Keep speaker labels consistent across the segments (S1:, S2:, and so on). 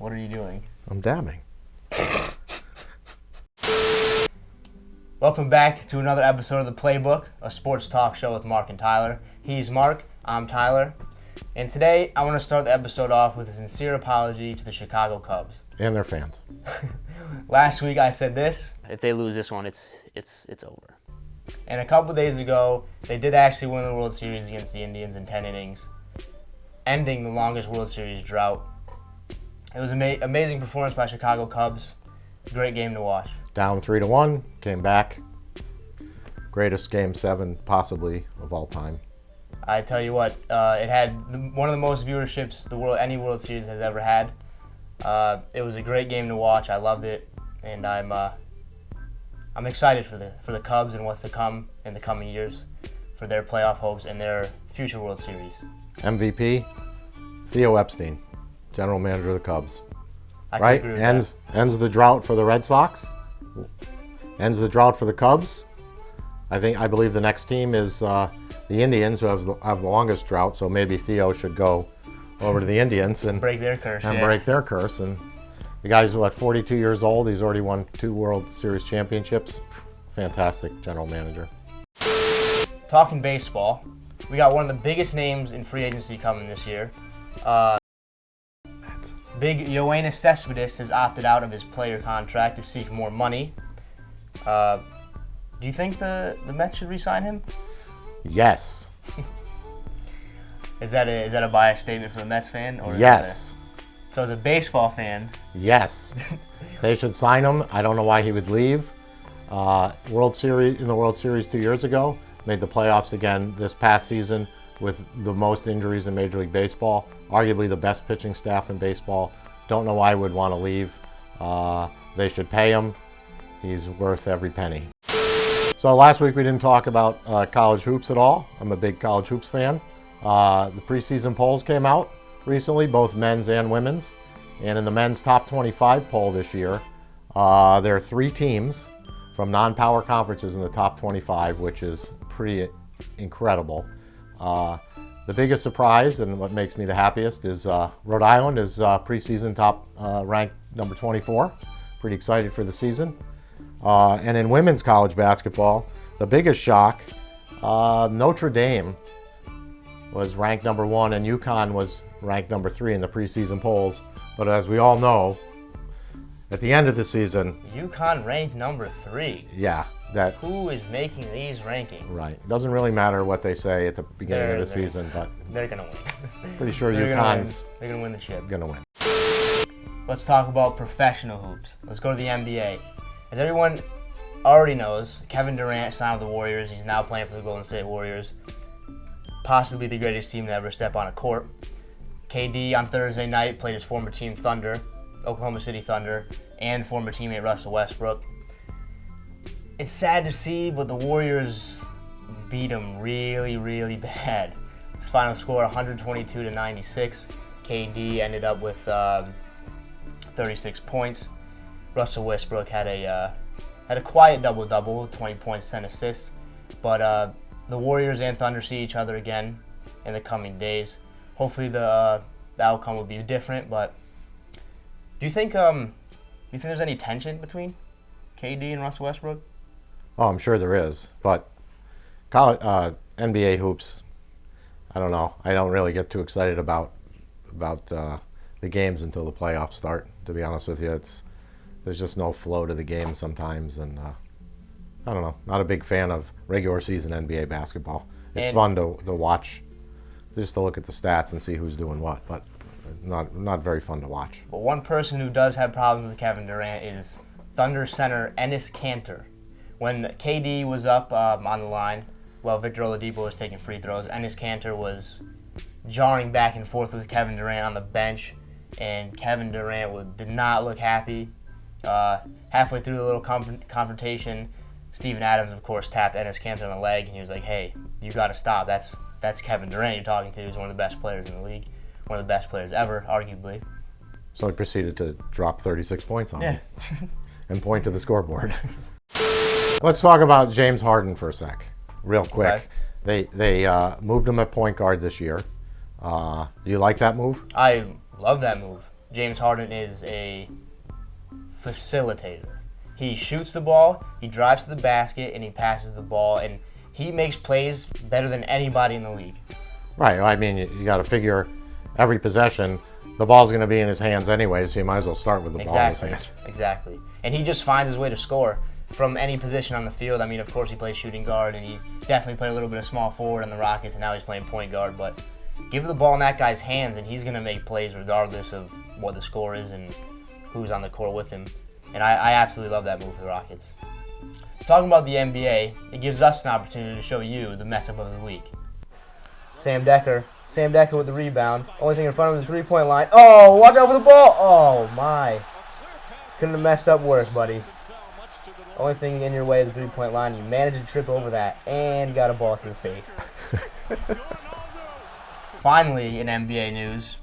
S1: What are you doing?
S2: I'm dabbing.
S1: Welcome back to another episode of The Playbook, a sports talk show with Mark and Tyler. He's Mark, I'm Tyler. And today, I want to start the episode off with a sincere apology to the Chicago Cubs.
S2: And their fans.
S1: Last week I said this: if they lose this one, it's over. And a couple days ago, they did actually win the World Series against the Indians in 10 innings, ending the longest World Series drought. It was an amazing performance by Chicago Cubs. Great game to watch.
S2: Down 3-1, came back. Greatest Game 7 possibly of all time.
S1: I tell you what, it had one of the most viewerships any World Series has ever had. It was a great game to watch. I loved it, and I'm excited for the Cubs and what's to come in the coming years for their playoff hopes and their future World Series.
S2: MVP, Theo Epstein, general manager of the Cubs.
S1: I can
S2: right?
S1: agree with
S2: Ends the drought for the Red Sox. Ends the drought for the Cubs. I believe the next team is the Indians, who have the longest drought. So maybe Theo should go over to the Indians and
S1: break their curse.
S2: Break their curse. And the guy's 42 years old. He's already won 2 World Series championships. Fantastic general manager.
S1: Talking baseball, we got one of the biggest names in free agency coming this year. Big Yoenis Cespedes has opted out of his player contract to seek more money. Do you think the Mets should re-sign him?
S2: Yes.
S1: Is that a biased statement for the Mets fan? Or
S2: yes.
S1: So as a baseball fan?
S2: Yes. They should sign him. I don't know why he would leave. In the World Series 2 years ago, made the playoffs again this past season with the most injuries in Major League Baseball. Arguably the best pitching staff in baseball. Don't know why he would want to leave. They should pay him. He's worth every penny. So last week we didn't talk about college hoops at all. I'm a big college hoops fan. The preseason polls came out recently, both men's and women's. And in the men's top 25 poll this year, there are 3 teams from non-power conferences in the top 25, which is pretty incredible. The biggest surprise, and what makes me the happiest, is Rhode Island is preseason top ranked number 24. Pretty excited for the season. And in women's college basketball, the biggest shock, Notre Dame was ranked number 1 and UConn was ranked number 3 in the preseason polls. But as we all know, at the end of the season...
S1: UConn ranked number 3.
S2: Yeah.
S1: Who is making these rankings?
S2: Right. It doesn't really matter what they say at the beginning of the season, but...
S1: They're going to win.
S2: Pretty sure UConn's...
S1: They're going to win the chip.
S2: Going to win.
S1: Let's talk about professional hoops. Let's go to the NBA. As everyone already knows, Kevin Durant signed with the Warriors. He's now playing for the Golden State Warriors. Possibly the greatest team to ever step on a court. KD on Thursday night played his former team Thunder, Oklahoma City Thunder, and former teammate Russell Westbrook. It's sad to see, but the Warriors beat him really, really bad. His final score 122-96. KD ended up with 36 points. Russell Westbrook had a quiet double-double, 20 points, 10 assists. But the Warriors and Thunder see each other again in the coming days. Hopefully the outcome will be different. But do you think there's any tension between KD and Russell Westbrook?
S2: Oh, I'm sure there is. But NBA hoops, I don't know. I don't really get too excited about the games until the playoffs start. To be honest with you, there's just no flow to the game sometimes, and I don't know. Not a big fan of regular season NBA basketball. It's fun to watch, just to look at the stats and see who's doing what, but not very fun to watch.
S1: But one person who does have problems with Kevin Durant is Thunder center Enes Kanter. When KD was up on the line, while Victor Oladipo was taking free throws, Enes Kanter was jarring back and forth with Kevin Durant on the bench, and Kevin Durant did not look happy. Halfway through the little confrontation, Steven Adams, of course, tapped Enes Kanter on the leg, and he was like, "Hey, you got to stop. That's Kevin Durant you're talking to. He's one of the best players in the league, one of the best players ever, arguably."
S2: So he proceeded to drop 36 points on him and point to the scoreboard. Let's talk about James Harden for a sec, real quick. Okay. They moved him at point guard this year. Do you like that move?
S1: I love that move. James Harden is a facilitator. He shoots the ball, he drives to the basket, and he passes the ball, and he makes plays better than anybody in the league.
S2: Right. I mean, you got to figure every possession, the ball's going to be in his hands anyway, so you might as well start with the ball in his hand.
S1: Exactly. And he just finds his way to score from any position on the field. I mean, of course, he plays shooting guard, and he definitely played a little bit of small forward on the Rockets, and now he's playing point guard. But give the ball in that guy's hands, and he's going to make plays regardless of what the score is and who's on the court with him. And I absolutely love that move for the Rockets. Talking about the NBA, it gives us an opportunity to show you the mess-up of the week. Sam Decker with the rebound. Only thing in front of him is the three-point line. Oh, watch out for the ball. Oh, my. Couldn't have messed up worse, buddy. Only thing in your way is the three-point line. You managed to trip over that and got a ball to the face. Finally, in NBA news,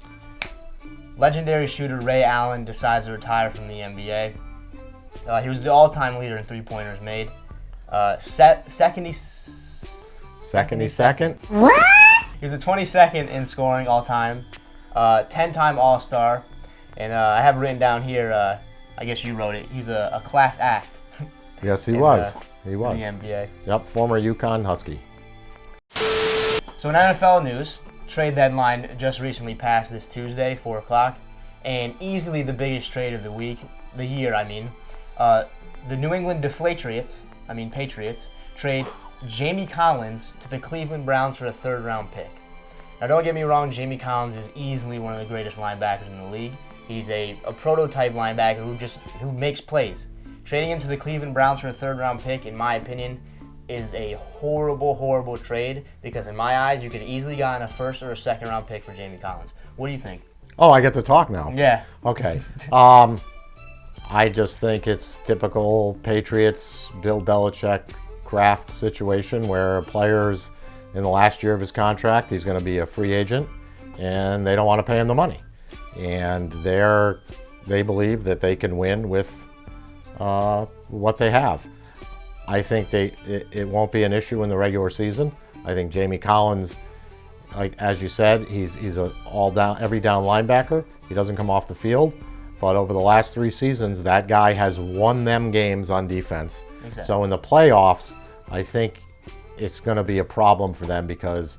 S1: legendary shooter Ray Allen decides to retire from the NBA. He was the all-time leader in three-pointers made. Second.
S2: What?
S1: He was the 22nd in scoring all-time, 10-time All-Star, and I have written down here, I guess you wrote it, he's a class act.
S2: Yes, he was. He was.
S1: In the NBA.
S2: Yep, former UConn Husky.
S1: So in NFL news, trade deadline just recently passed this Tuesday, 4 o'clock, and easily the biggest trade of the year, I mean. The New England Patriots, trade Jamie Collins to the Cleveland Browns for a third-round pick. Now, don't get me wrong, Jamie Collins is easily one of the greatest linebackers in the league. He's a prototype linebacker who makes plays. Trading him to the Cleveland Browns for a third-round pick, in my opinion, is a horrible, horrible trade because in my eyes, you could easily gotten a first or a second-round pick for Jamie Collins. What do you think?
S2: Oh, I get to talk now.
S1: Yeah.
S2: Okay. I just think it's typical Patriots, Bill Belichick, Kraft situation where players in the last year of his contract, he's going to be a free agent, and they don't want to pay him the money. And they believe that they can win with what they have. I think it won't be an issue in the regular season. I think Jamie Collins, like as you said, he's a every down linebacker. He doesn't come off the field, but over the last 3 seasons, that guy has won them games on defense.
S1: Exactly.
S2: So in the playoffs, I think it's going to be a problem for them because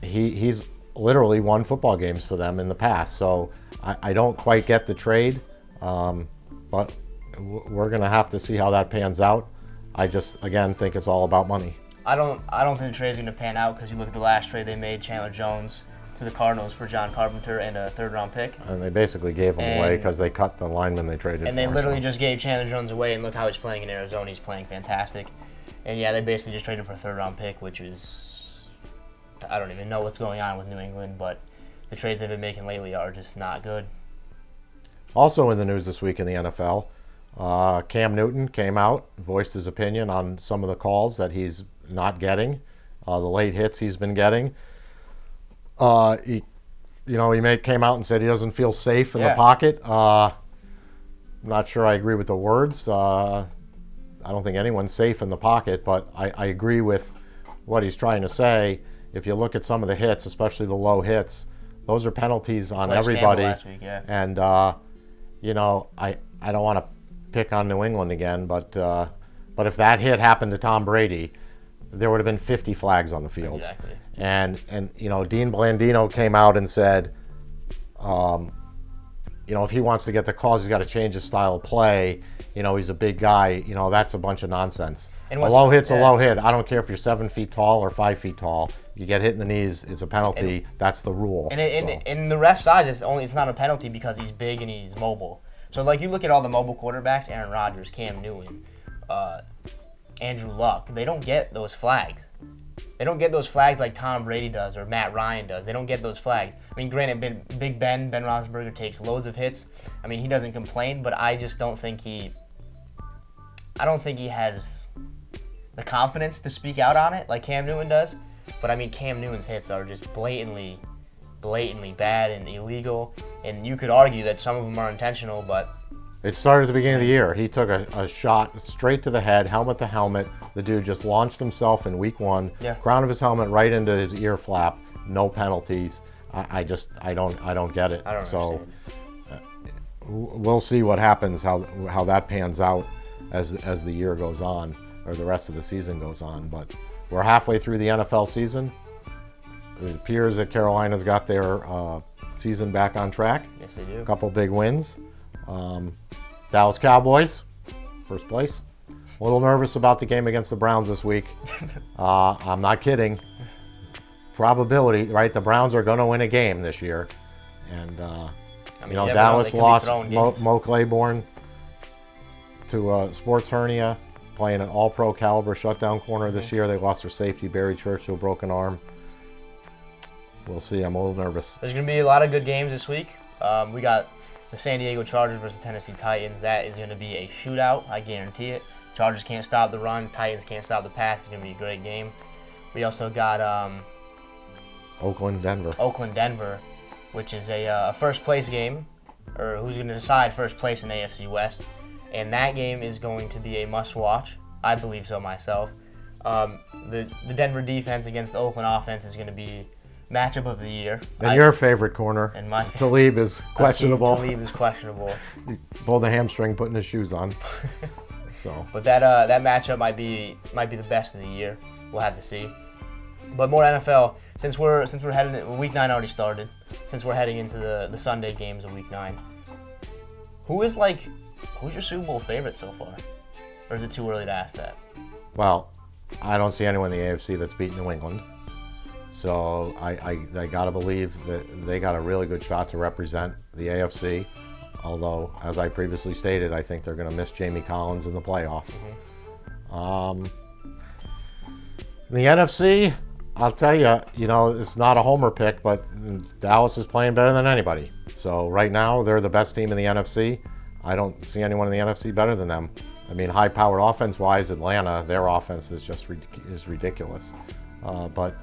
S2: he's literally won football games for them in the past. So I don't quite get the trade, but we're going to have to see how that pans out. I just, again, think it's all about money.
S1: I don't think the trade's going to pan out because you look at the last trade they made, Chandler Jones to the Cardinals for John Carpenter and a third-round pick.
S2: And they basically gave him away because they cut the lineman they traded for.
S1: And they literally just gave Chandler Jones away, and look how he's playing in Arizona. He's playing fantastic. And yeah, they basically just traded him for a third-round pick, which is, I don't even know what's going on with New England, but the trades they've been making lately are just not good.
S2: Also in the news this week in the NFL, Cam Newton came out, voiced his opinion on some of the calls that he's not getting, the late hits he's been getting. He came out and said he doesn't feel safe in the pocket. I'm not sure I agree with the words. I don't think anyone's safe in the pocket, but I agree with what he's trying to say. If you look at some of the hits, especially the low hits, those are penalties on everybody.
S1: Last week, yeah.
S2: And I don't want to pick on New England again, but if that hit happened to Tom Brady, there would have been 50 flags on the field.
S1: Exactly.
S2: And Dean Blandino came out and said, if he wants to get the calls, he's got to change his style of play. He's a big guy. That's a bunch of nonsense. A low hit's a low hit. I don't care if you're 7 feet tall or 5 feet tall. You get hit in the knees, it's a penalty. That's the rule.
S1: And in the ref's eyes, it's not a penalty because he's big and he's mobile. So like you look at all the mobile quarterbacks, Aaron Rodgers, Cam Newton, Andrew Luck, they don't get those flags. They don't get those flags like Tom Brady does or Matt Ryan does. They don't get those flags. I mean, granted, Big Ben Roethlisberger takes loads of hits. I mean, he doesn't complain, but I just don't think he has the confidence to speak out on it like Cam Newton does. But I mean, Cam Newton's hits are just blatantly bad and illegal. And you could argue that some of them are intentional, but
S2: it started at the beginning of the year. He took a shot straight to the head, helmet to helmet. The dude just launched himself in week 1, crown of his helmet right into his ear flap. No penalties. I don't get it.
S1: I don't
S2: so
S1: understand.
S2: we'll see what happens, how that pans out as the year goes on, or the rest of the season goes on. But we're halfway through the NFL season. It appears that Carolina's got their season back on track.
S1: Yes, they do.
S2: A couple big wins. Dallas Cowboys, first place. A little nervous about the game against the Browns this week. I'm not kidding. Probability, right? The Browns are going to win a game this year. And, Dallas lost Mo Claiborne to a sports hernia, playing an all-pro caliber shutdown corner this year. They lost their safety, Barry Church, to a broken arm. We'll see. I'm a little nervous.
S1: There's going to be a lot of good games this week. We got the San Diego Chargers versus the Tennessee Titans. That is going to be a shootout. I guarantee it. Chargers can't stop the run. Titans can't stop the pass. It's going to be a great game. We also got
S2: Oakland,
S1: Denver, which is a first place game, or who's going to decide first place in AFC West. And that game is going to be a must watch. I believe so myself. The Denver defense against the Oakland offense is going to be matchup of the year.
S2: And your favorite corner,
S1: and my
S2: Talib, is questionable.
S1: Talib is questionable.
S2: He pulled a hamstring putting his shoes on.
S1: But that matchup might be the best of the year. We'll have to see. But more NFL. Since we're heading, Week 9 already started. Since we're heading into the Sunday games of Week 9, who's your Super Bowl favorite so far? Or is it too early to ask that?
S2: Well, I don't see anyone in the AFC that's beaten New England. So I got to believe that they got a really good shot to represent the AFC. Although, as I previously stated, I think they're going to miss Jamie Collins in the playoffs. Mm-hmm. In the NFC, I'll tell you, it's not a homer pick, but Dallas is playing better than anybody. So right now, they're the best team in the NFC. I don't see anyone in the NFC better than them. I mean, high-powered offense-wise, Atlanta, their offense is just ridiculous. But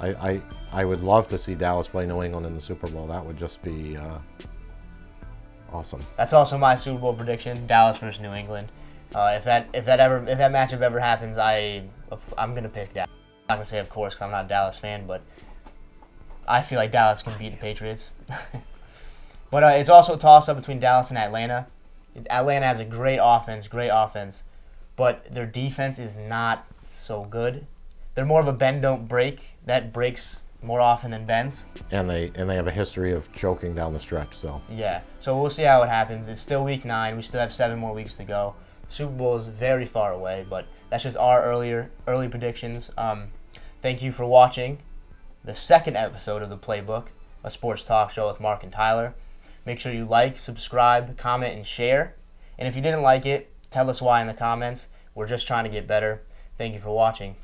S2: I would love to see Dallas play New England in the Super Bowl. That would just be awesome.
S1: That's also my Super Bowl prediction: Dallas versus New England. If that matchup ever happens, I'm gonna pick Dallas. I'm not gonna say of course because I'm not a Dallas fan, but I feel like Dallas can beat the Patriots. But it's also a toss-up between Dallas and Atlanta. Atlanta has a great offense, but their defense is not so good. They're more of a bend don't break. That breaks more often than bends.
S2: And they have a history of choking down the stretch. So
S1: yeah. So we'll see how it happens. It's still Week 9. We still have 7 more weeks to go. Super Bowl is very far away, but that's just our early predictions. Thank you for watching the second episode of the Playbook, a sports talk show with Mark and Tyler. Make sure you like, subscribe, comment, and share. And if you didn't like it, tell us why in the comments. We're just trying to get better. Thank you for watching.